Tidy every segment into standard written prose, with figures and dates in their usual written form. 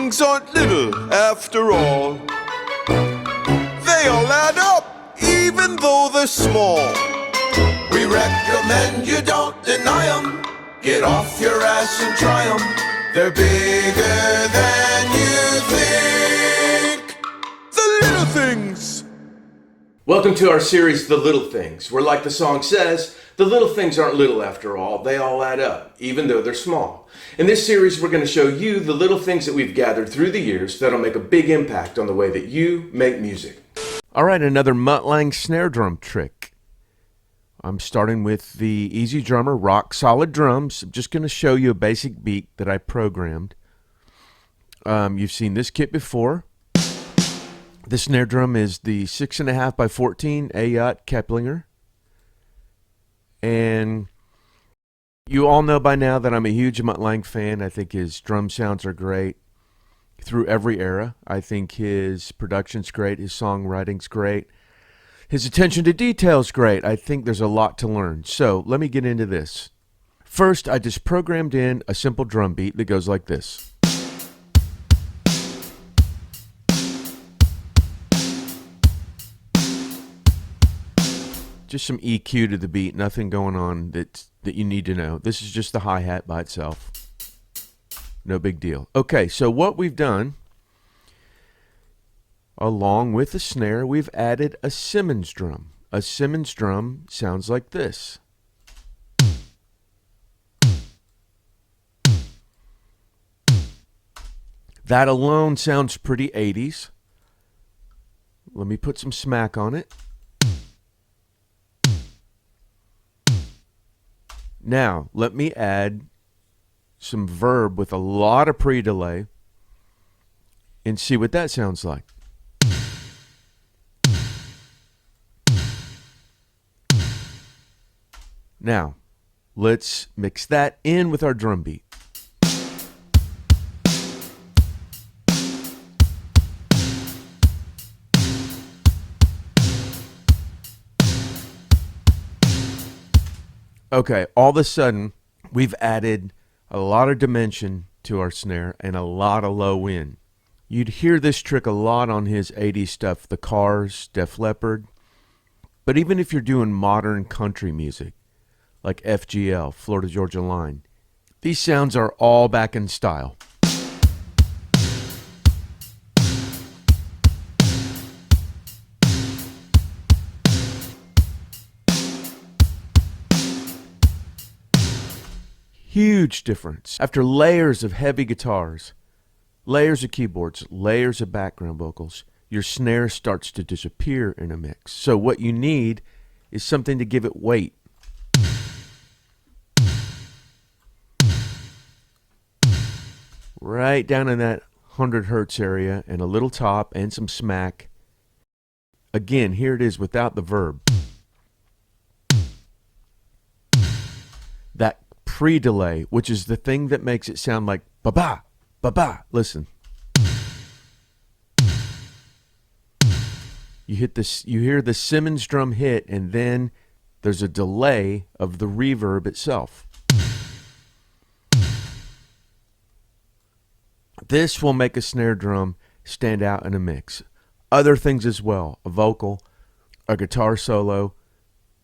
things aren't little after all. They all add up, even though they're small. We recommend you don't deny 'em. Get off your ass and try 'em. They're bigger than you think. The little things. Welcome to our series, The Little Things, where, like the song says, the little things aren't little after all. They all add up, even though they're small. In this series, we're going to show you the little things that we've gathered through the years that'll make a big impact on the way that you make music. All right, another Mutt Lange snare drum trick. I'm starting with the Easy Drummer Rock Solid Drums. I'm just going to show you a basic beat that I programmed. You've seen this kit before. The snare drum is the 6.5 by 14 Ayot Keplinger. And you all know by now that I'm a huge Mutt Lange fan. I think his drum sounds are great through every era. I think his production's great. His songwriting's great. His attention to detail's great. I think there's a lot to learn. So let me get into this. First, I just programmed in a simple drum beat that goes like this. Just some EQ to the beat, nothing going on that you need to know. This is just the hi-hat by itself. No big deal. Okay, so what we've done, along with the snare, we've added a Simmons drum. A Simmons drum sounds like this. That alone sounds pretty 80s. Let me put some smack on it. Now, let me add some verb with a lot of pre-delay and see what that sounds like. Now, let's mix that in with our drum beat. Okay, all of a sudden, we've added a lot of dimension to our snare and a lot of low end. You'd hear this trick a lot on his 80s stuff, the Cars, Def Leppard. But even if you're doing modern country music, like FGL, Florida Georgia Line, these sounds are all back in style. Huge difference. After layers of heavy guitars, layers of keyboards, layers of background vocals, your snare starts to disappear in a mix. So what you need is something to give it weight. Right down in that 100 hertz area and a little top and some smack. Again, here it is without the verb. That pre-delay, which is the thing that makes it sound like ba-ba, ba-ba. Listen. You hit this, you hear the Simmons drum hit, and then there's a delay of the reverb itself. This will make a snare drum stand out in a mix. Other things as well, a vocal, a guitar solo,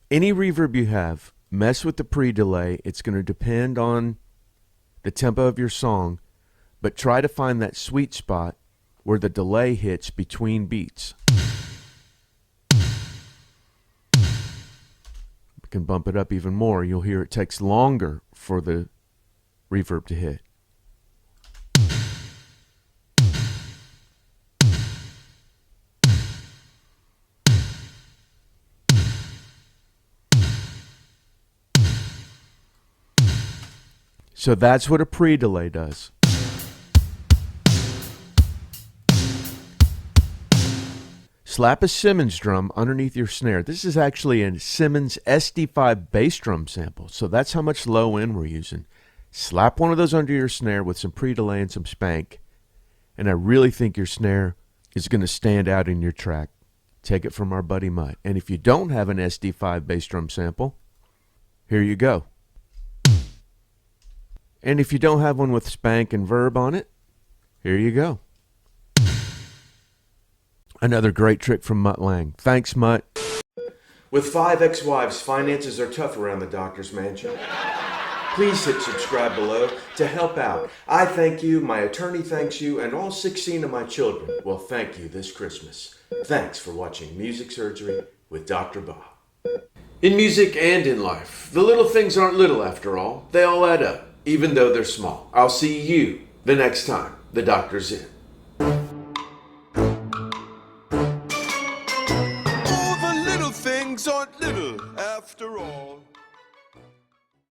any reverb you have. Mess with the pre-delay. It's going to depend on the tempo of your song, but try to find that sweet spot where the delay hits between beats. We can bump it up even more. You'll hear it takes longer for the reverb to hit. So that's what a pre-delay does. Slap a Simmons drum underneath your snare. This is actually a Simmons SD5 bass drum sample, so that's how much low end we're using. Slap one of those under your snare with some pre-delay and some spank, and I really think your snare is going to stand out in your track. Take it from our buddy Mutt. And if you don't have an SD5 bass drum sample, here you go. And if you don't have one with spank and verb on it, Here you go. Another great trick from Mutt Lange. Thanks, Mutt. With 5 ex-wives, finances are tough around the doctor's mansion. Please hit subscribe below to help out. I thank you, my attorney thanks you, and all 16 of my children will thank you this Christmas. Thanks for watching Music Surgery with Dr. Bob. In music and in life, the little things aren't little after all. They all add up, even though they're small. I'll see you the next time the doctor's in.